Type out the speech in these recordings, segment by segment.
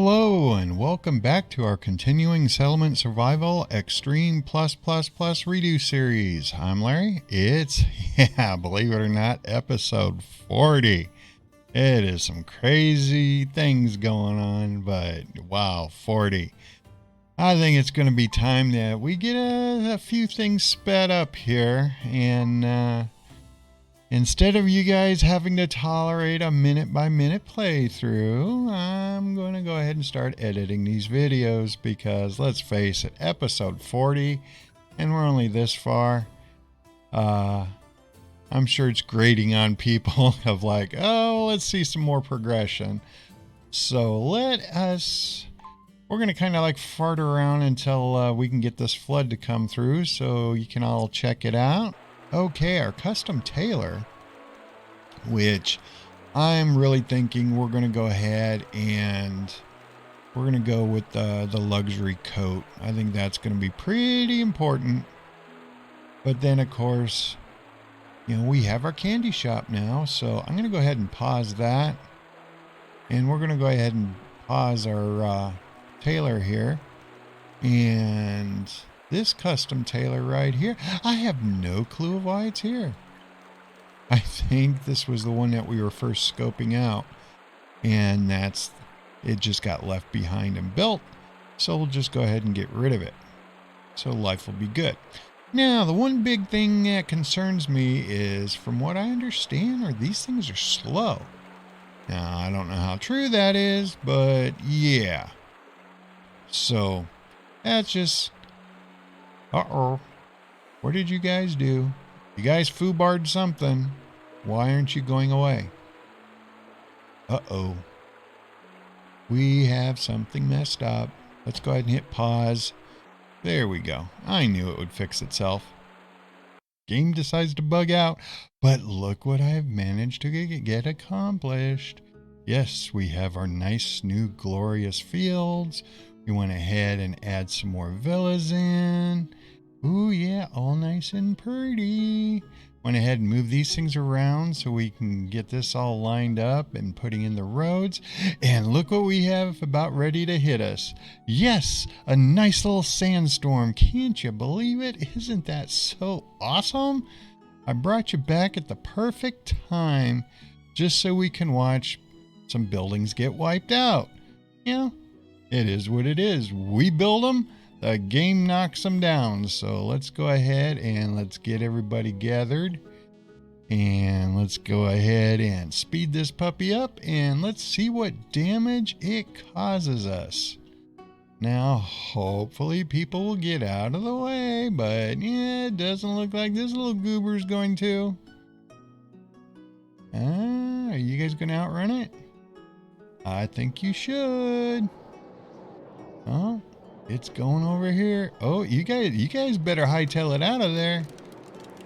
Hello and welcome back to our continuing Settlement Survival Extreme Plus Redo series. I'm Larry. It's, believe it or not, episode 40. It is some crazy things going on, but wow, 40. I think it's going to be time that we get a few things sped up here, and instead of you guys having to tolerate a minute-by-minute playthrough, I'm going to go ahead and start editing these videos because, let's face it, episode 40, and we're only this far. I'm sure it's grating on people of like, oh, let's see some more progression. So we're going to kind of like fart around until we can get this flood to come through so you can all check it out. Okay, our custom tailor, which I'm really thinking we're going to go ahead and we're going to go with the luxury coat. I think that's going to be pretty important. But then, of course, we have our candy shop now, so I'm going to go ahead and pause that. And we're going to go ahead and pause our tailor here. And this custom tailor right here, I have no clue of why it's here. I think this was the one that we were first scoping out, and it just got left behind and built, so we'll just go ahead and get rid of it. So life will be good. Now, the one big thing that concerns me is, from what I understand, these things are slow. Now, I don't know how true that is, but yeah. So, that's just... Uh-oh. What did you guys do? You guys foobarred something. Why aren't you going away? Uh-oh. We have something messed up. Let's go ahead and hit pause. There we go. I knew it would fix itself. Game decides to bug out, but look what I've managed to get accomplished. Yes, we have our nice new glorious fields. We went ahead and add some more villas in. Ooh, yeah, all nice and pretty. Went ahead and moved these things around so we can get this all lined up and putting in the roads. And look what we have about ready to hit us. Yes, a nice little sandstorm. Can't you believe it? Isn't that so awesome? I brought you back at the perfect time just so we can watch some buildings get wiped out. It is what it is. We build them. The game knocks them down. So let's go ahead and let's get everybody gathered. And let's go ahead and speed this puppy up. And let's see what damage it causes us. Now, hopefully people will get out of the way. But yeah, it doesn't look like this little goober's going to. Are you guys going to outrun it? I think you should. Oh. It's going over here. Oh, you guys better hightail it out of there.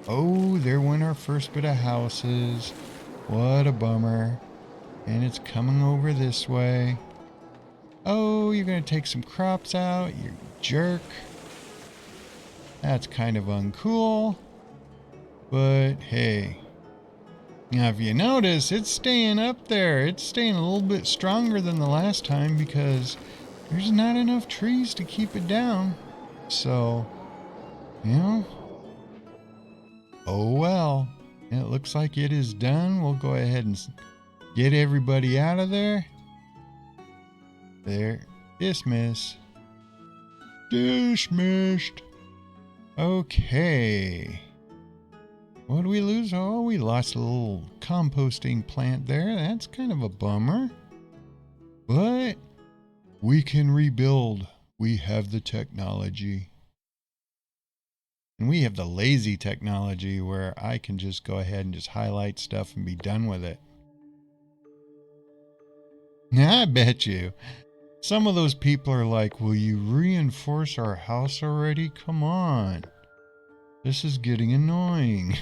Oh, there went our first bit of houses. What a bummer. And it's coming over this way. Oh, you're going to take some crops out, you jerk. That's kind of uncool. But hey. Now, if you notice, it's staying up there. It's staying a little bit stronger than the last time because there's not enough trees to keep it down. So, oh well. It looks like it is done. We'll go ahead and get everybody out of there. There. Dismiss. Dismissed. Okay. What did we lose? Oh, we lost a little composting plant there. That's kind of a bummer. But we can rebuild. We have the technology. And we have the lazy technology where I can just go ahead and just highlight stuff and be done with it. Now, I bet you some of those people are like, will you reinforce our house already? Come on. This is getting annoying.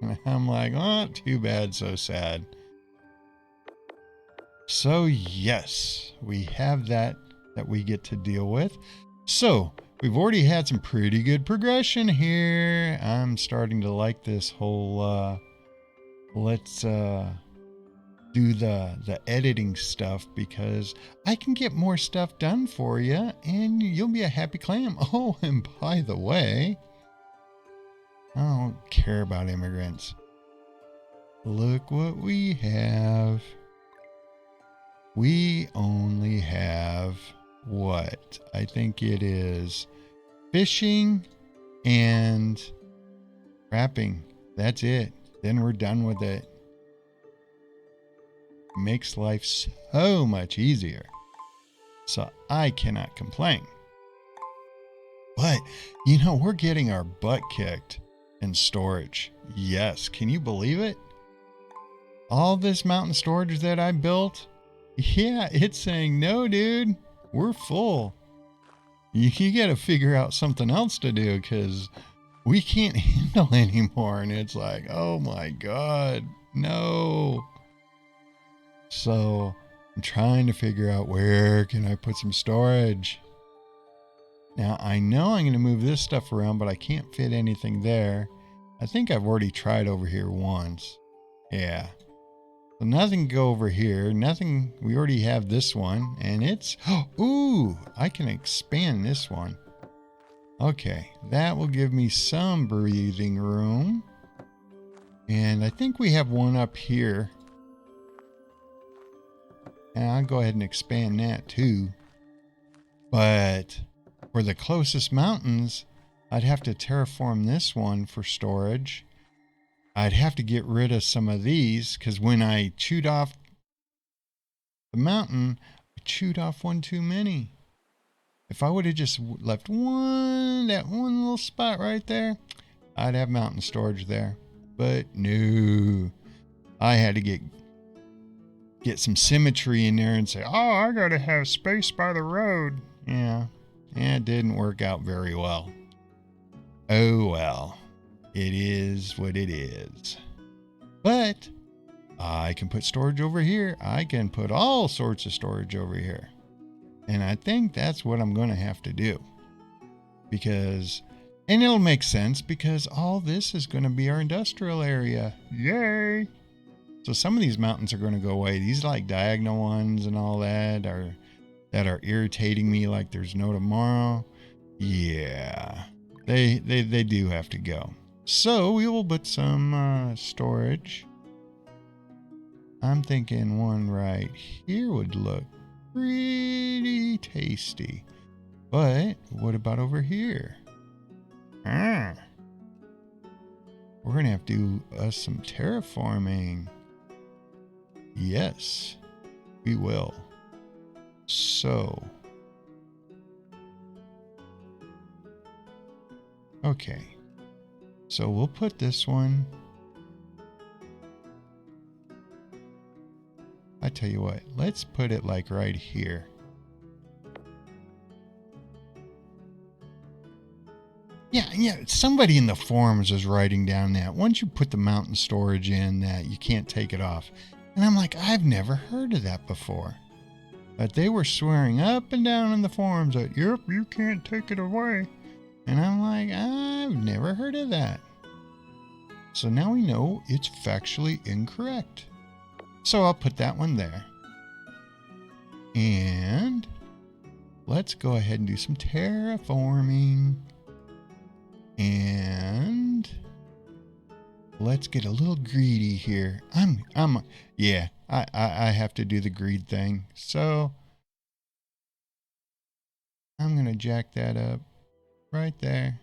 And I'm like, oh, too bad, so sad. So yes, we have that we get to deal with. So we've already had some pretty good progression here. I'm starting to like this whole let's do the editing stuff, because I can get more stuff done for you and you'll be a happy clam. Oh, and by the way, I don't care about immigrants. Look what we have. We only have what? I think it is fishing and wrapping. That's it. Then we're done with it. Makes life so much easier. So I cannot complain. But, we're getting our butt kicked in storage. Yes, can you believe it? All this mountain storage that I built, yeah, it's saying, no, dude, we're full. You got to figure out something else to do, because we can't handle anymore. And it's like, oh my God, no. So I'm trying to figure out, where can I put some storage? Now I know I'm going to move this stuff around, but I can't fit anything there. I think I've already tried over here once. Yeah. So nothing can go over here. Nothing. We already have this one, and it's, ooh, I can expand this one. Okay. That will give me some breathing room. And I think we have one up here. And I'll go ahead and expand that too. But for the closest mountains, I'd have to terraform this one for storage. I'd have to get rid of some of these, because when I chewed off the mountain, I chewed off one too many. If I would have just left that one little spot right there, I'd have mountain storage there. But no, I had to get some symmetry in there and say, oh, I gotta have space by the road. Yeah, it didn't work out very well. Oh well, it is what it is. But I can put storage over here. I can put all sorts of storage over here. And I think that's what I'm going to have to do. And it'll make sense, because all this is going to be our industrial area. Yay! So some of these mountains are going to go away. These like diagonal ones and all that are irritating me like there's no tomorrow. Yeah, they do have to go. So we will put some storage. I'm thinking one right here would look pretty tasty. But what about over here? We're going to have to do some terraforming. Yes, we will. So, okay. So we'll put this one. I tell you what, let's put it like right here. Yeah, somebody in the forums was writing down that once you put the mountain storage in, that you can't take it off. And I'm like, I've never heard of that before. But they were swearing up and down in the forums that, yep, you can't take it away. And I'm like, I've never heard of that. So now we know it's factually incorrect. So I'll put that one there. And let's go ahead and do some terraforming. And let's get a little greedy here. I have to do the greed thing. So I'm going to jack that up right there.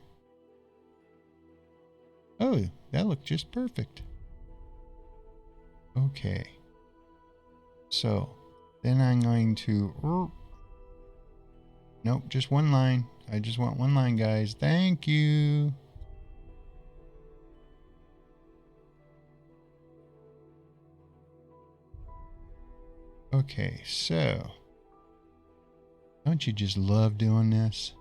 Oh, that looked just perfect. Okay. So then I'm going to, nope, just one line. I just want one line, guys. Thank you. Okay, so don't you just love doing this?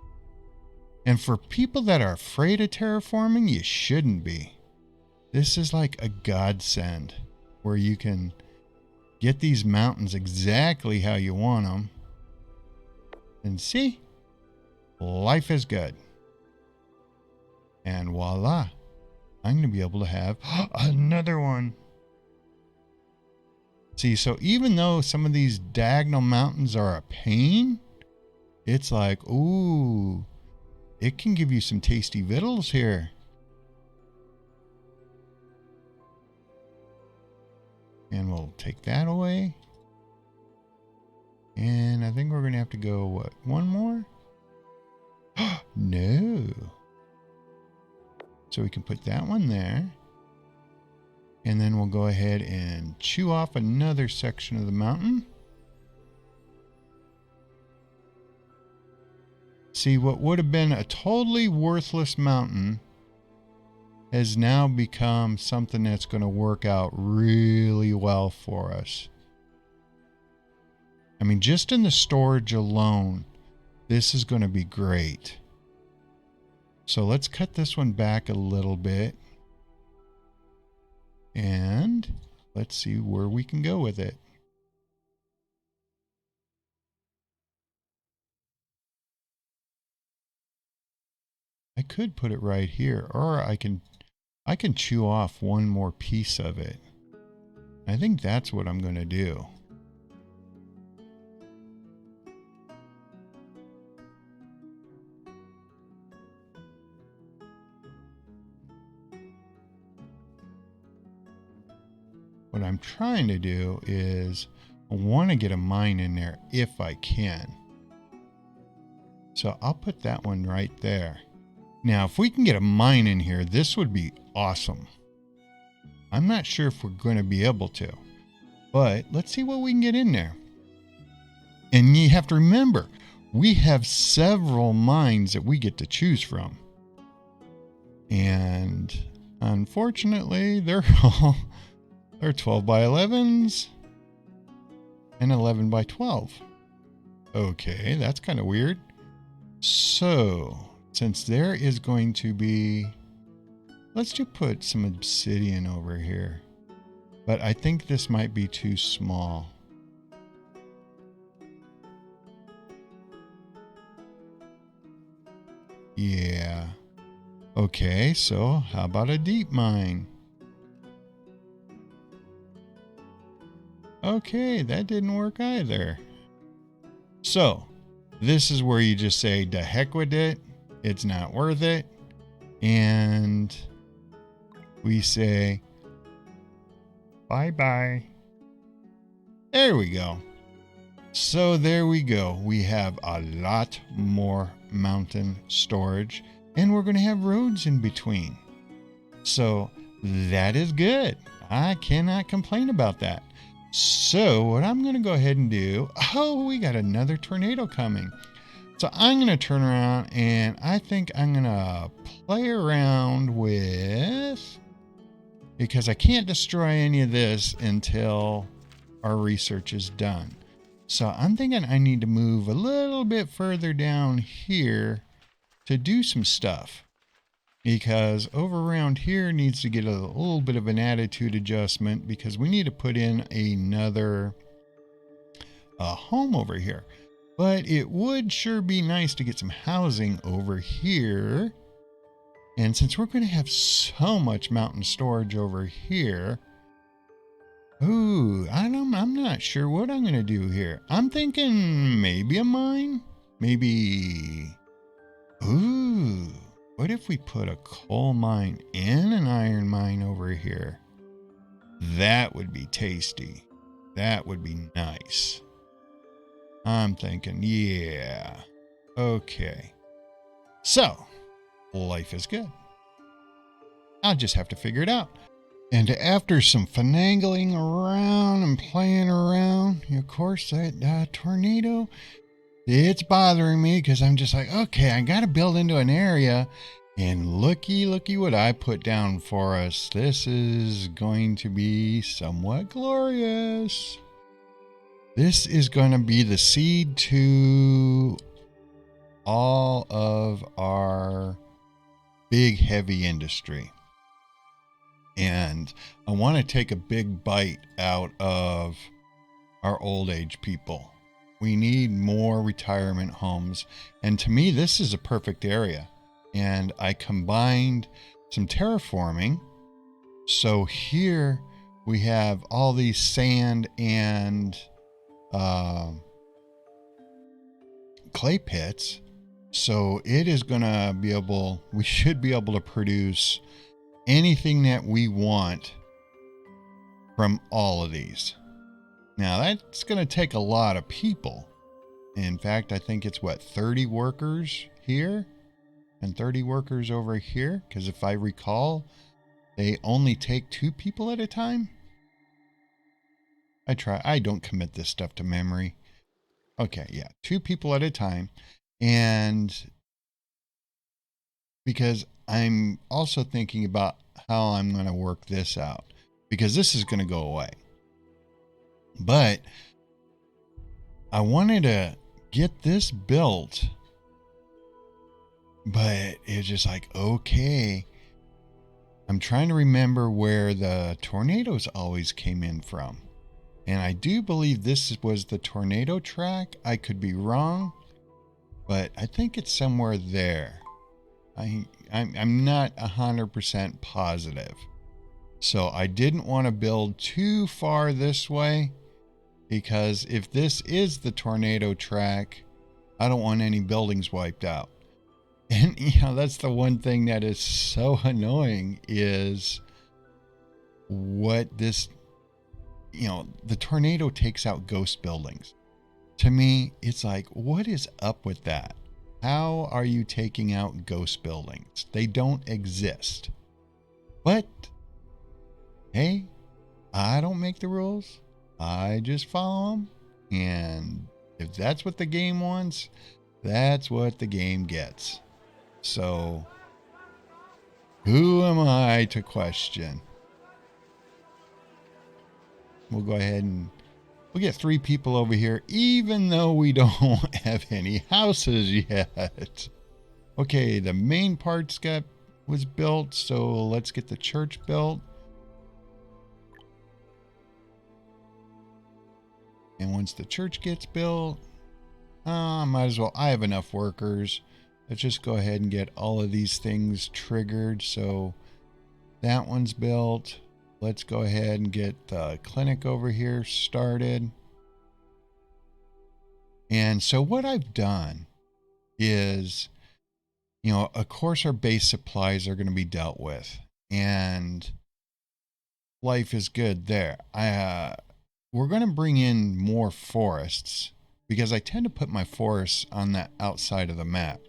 And for people that are afraid of terraforming, you shouldn't be. This is like a godsend where you can get these mountains exactly how you want them. And see, life is good. And voila, I'm going to be able to have another one. See, so even though some of these diagonal mountains are a pain, it's like, ooh, it can give you some tasty victuals here. And we'll take that away. And I think we're going to have to go, what, one more? No. So we can put that one there. And then we'll go ahead and chew off another section of the mountain. See, what would have been a totally worthless mountain has now become something that's going to work out really well for us. I mean, just in the storage alone, this is going to be great. So let's cut this one back a little bit. And let's see where we can go with it. I could put it right here, or I can chew off one more piece of it. I think that's what I'm going to do. What I'm trying to do is I want to get a mine in there if I can. So I'll put that one right there. Now, if we can get a mine in here, this would be awesome. I'm not sure if we're going to be able to, but let's see what we can get in there. And you have to remember, we have several mines that we get to choose from. And unfortunately, they're 12 by 11s and 11 by 12. Okay, that's kind of weird. So, since there is going to be, let's just put some obsidian over here. But I think this might be too small. Yeah. Okay, so how about a deep mine? Okay, that didn't work either. So, this is where you just say, the heck with it. It's not worth it. And we say, bye-bye. There we go. So there we go. We have a lot more mountain storage, and we're going to have roads in between. So that is good. I cannot complain about that. So what I'm going to go ahead and do, we got another tornado coming. So I'm going to turn around and I think I'm going to play around with, because I can't destroy any of this until our research is done. So I'm thinking I need to move a little bit further down here to do some stuff. Because over around here needs to get a little bit of an attitude adjustment, because we need to put in another home over here. But it would sure be nice to get some housing over here. And since we're going to have so much mountain storage over here, I'm not sure what I'm going to do here. I'm thinking maybe a mine? Maybe, what if we put a coal mine and an iron mine over here? That would be tasty. That would be nice. I'm thinking, yeah. Okay. So, life is good. I'll just have to figure it out. And after some finagling around and playing around, of course, that tornado, it's bothering me because I'm just like, okay, I got to build into an area. And looky what I put down for us. This is going to be somewhat glorious. This is going to be the seed to all of our big, heavy industry. And I want to take a big bite out of our old age people. We need more retirement homes. And to me, this is a perfect area. And I combined some terraforming. So here we have all these sand and clay pits. So it is going to be able, we should be able to produce anything that we want from all of these. Now that's going to take a lot of people. In fact, I think it's 30 workers here and 30 workers over here. Because if I recall, they only take 2 people at a time. I don't commit this stuff to memory. Okay, yeah, 2 people at a time. And because I'm also thinking about how I'm going to work this out, because this is going to go away. But I wanted to get this built, but it's just like, okay, I'm trying to remember where the tornadoes always came in from. And I do believe this was the tornado track. I could be wrong, but I think it's somewhere there. I'm not 100% positive. So I didn't want to build too far this way, because if this is the tornado track, I don't want any buildings wiped out. And that's the one thing that is so annoying is what this, the tornado takes out ghost buildings. To me, it's like, what is up with that? How are you taking out ghost buildings? They don't exist. But hey, I don't make the rules. I just follow them. And if that's what the game wants, that's what the game gets. So who am I to question? We'll go ahead and we'll get 3 people over here, even though we don't have any houses yet. Okay, the main parts was built, so let's get the church built. And once the church gets built, might as well. I have enough workers. Let's just go ahead and get all of these things triggered. So that one's built. Let's go ahead and get the clinic over here started. And so what I've done is, of course our base supplies are going to be dealt with. And life is good there. We're going to bring in more forests, because I tend to put my forests on the outside of the map.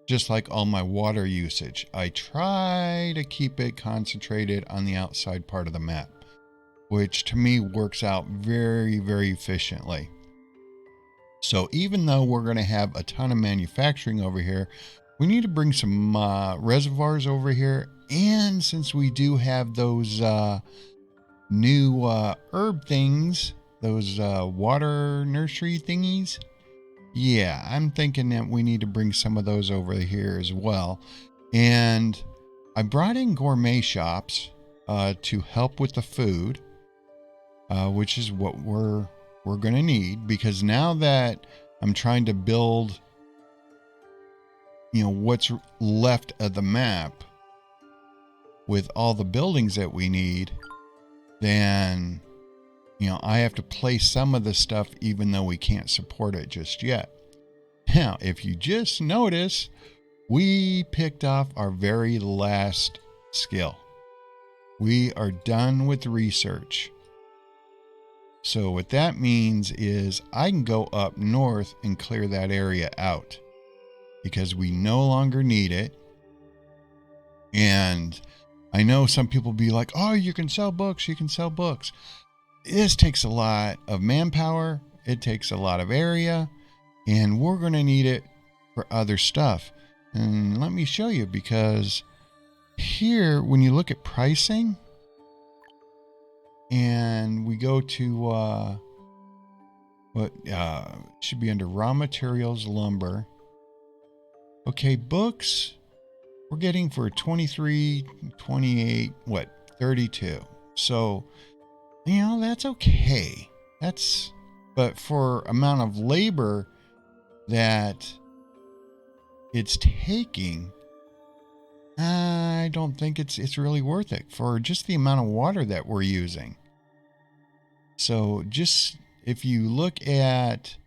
Just like all my water usage, I try to keep it concentrated on the outside part of the map, which to me works out very, very efficiently. So even though we're going to have a ton of manufacturing over here, we need to bring some reservoirs over here. And since we do have those new herb things, those water nursery thingies, yeah, I'm thinking that we need to bring some of those over here as well. And I brought in gourmet shops to help with the food, which is what we're going to need, because now that I'm trying to build, what's left of the map with all the buildings that we need, then I have to place some of the stuff even though we can't support it just yet. Now, if you just notice, we picked off our very last skill. We are done with research. So what that means is I can go up north and clear that area out, because we no longer need it. And I know some people be like, oh, you can sell books. This takes a lot of manpower. It takes a lot of area, and we're going to need it for other stuff. And let me show you, because here, when you look at pricing and we go to what should be under raw materials, lumber. Okay, books, we're getting for 23, 28, 32. So, that's okay. But for amount of labor that it's taking, I don't think it's really worth it for just the amount of water that we're using. So just if you look at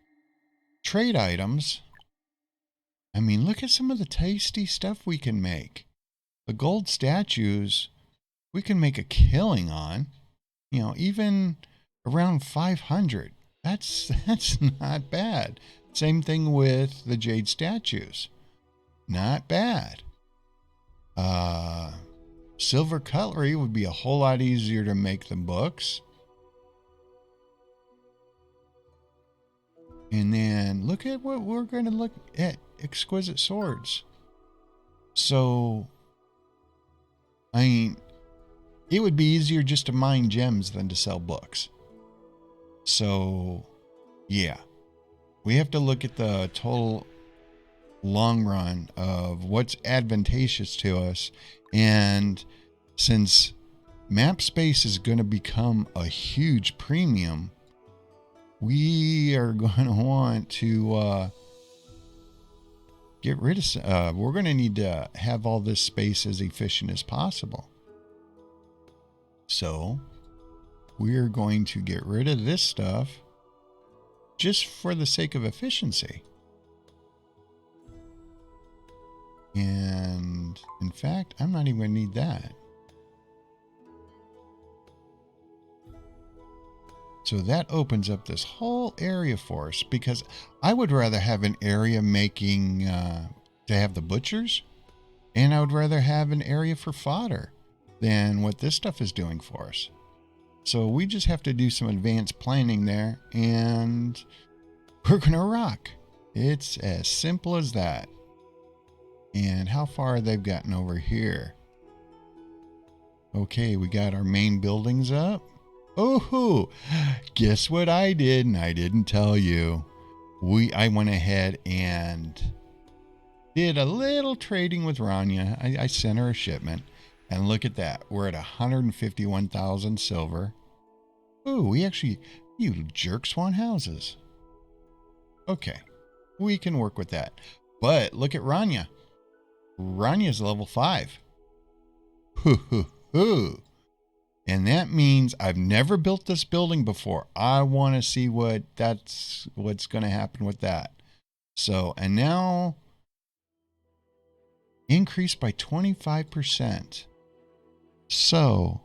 trade items, I mean, look at some of the tasty stuff we can make. The gold statues, we can make a killing on, even around 500. That's not bad. Same thing with the jade statues. Not bad. Silver cutlery would be a whole lot easier to make than books. And then look at what we're going to look at, exquisite swords. So, I mean, it would be easier just to mine gems than to sell books. So, yeah. We have to look at the total long run of what's advantageous to us. And since map space is going to become a huge premium, we are going to want to get rid of, we're going to need to have all this space as efficient as possible. So we're going to get rid of this stuff just for the sake of efficiency. And in fact, I'm not even going to need that. So that opens up this whole area for us, because I would rather have an area making, to have the butchers, and I would rather have an area for fodder than what this stuff is doing for us. So we just have to do some advanced planning there, and we're going to rock. It's as simple as that. And how far they've gotten over here. Okay, we got our main buildings up. Oh, guess what I did, and I didn't tell you. I went ahead and did a little trading with Rania. I sent her a shipment, and look at that. We're at 151,000 silver. Ooh, you jerks want houses. Okay, we can work with that. But look at Rania. Rania's level 5. Hoo. And that means I've never built this building before. I want to see what's going to happen with that. So, and now increased by 25%. So,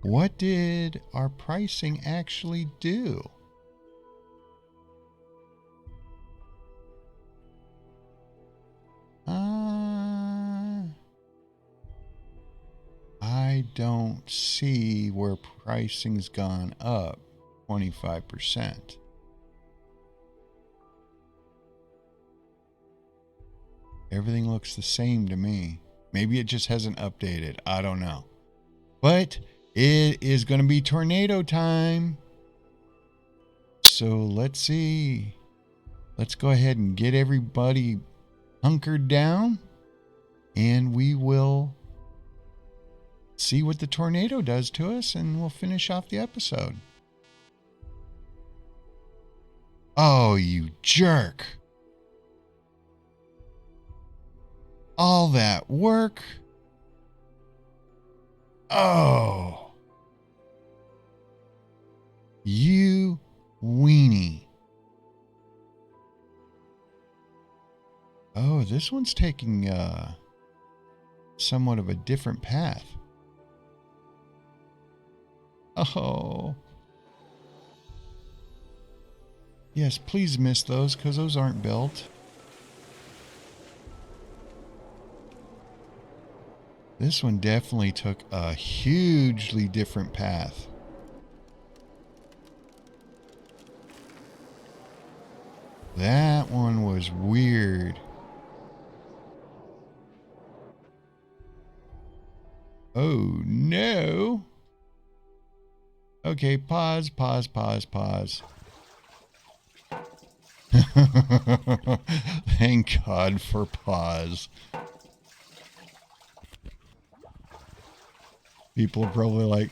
what did our pricing actually do? I don't see where pricing's gone up 25%. Everything looks the same to me. Maybe it just hasn't updated. I don't know. But it is going to be tornado time. So let's see. Let's go ahead and get everybody hunkered down, and we will see what the tornado does to us, and we'll finish off the episode. Oh, you jerk. All that work. Oh. You weenie. Oh, this one's taking somewhat of a different path. Oh. Yes, please miss those, because those aren't built. This one definitely took a hugely different path. That one was weird. Oh, no. Okay, pause. Thank God for pause. People are probably like,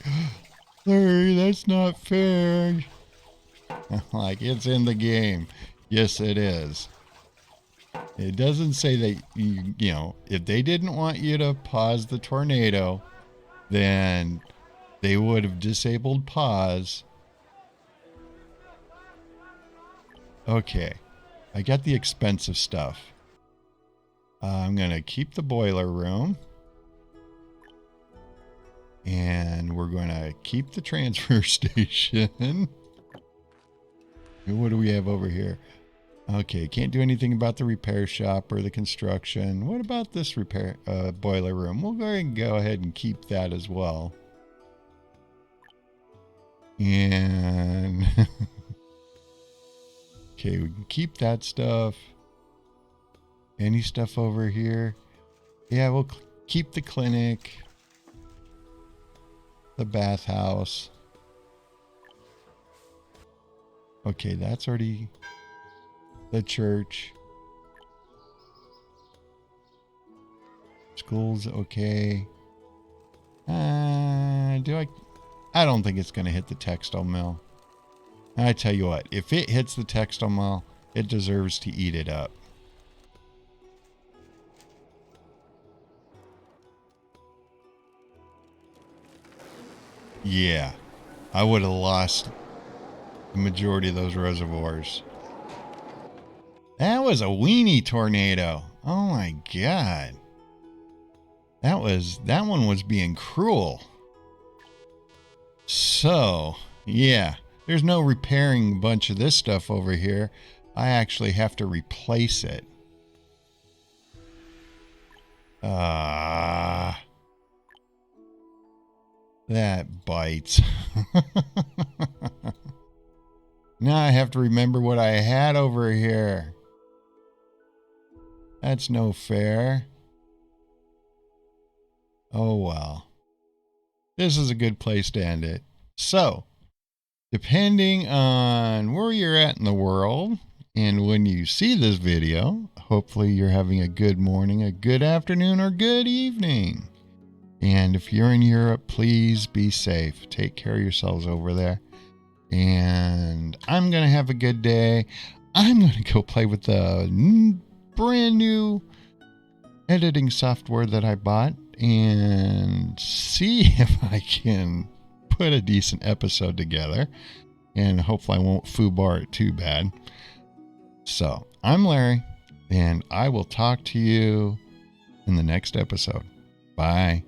Larry, that's not fair. Like, it's in the game. Yes, it is. It doesn't say that, you know, if they didn't want you to pause the tornado, then they would have disabled pause Okay. I got the expensive stuff. I'm going to keep the boiler room. And we're going to keep the transfer station. What do we have over here? Okay, can't do anything about the repair shop or the construction. What about this repair boiler room? We'll go ahead and keep that as well. And okay, we can keep that stuff. Any stuff over here? Yeah, we'll keep the clinic, the bathhouse. Okay, that's already the church. School's okay. I don't think it's going to hit the textile mill. I tell you what, if it hits the textile mill, it deserves to eat it up. Yeah, I would have lost the majority of those reservoirs. That was a weenie tornado. Oh my God. That one was being cruel. So, yeah, there's no repairing a bunch of this stuff over here. I actually have to replace it. That bites. Now I have to remember what I had over here. That's no fair. Oh well. This is a good place to end it. So, depending on where you're at in the world and when you see this video, hopefully you're having a good morning, a good afternoon, or good evening. And if you're in Europe, please be safe. Take care of yourselves over there. And I'm going to have a good day. I'm going to go play with the brand new editing software that I bought and see if I can put a decent episode together. And hopefully I won't foobar it too bad. So, I'm Larry, and I will talk to you in the next episode. Bye.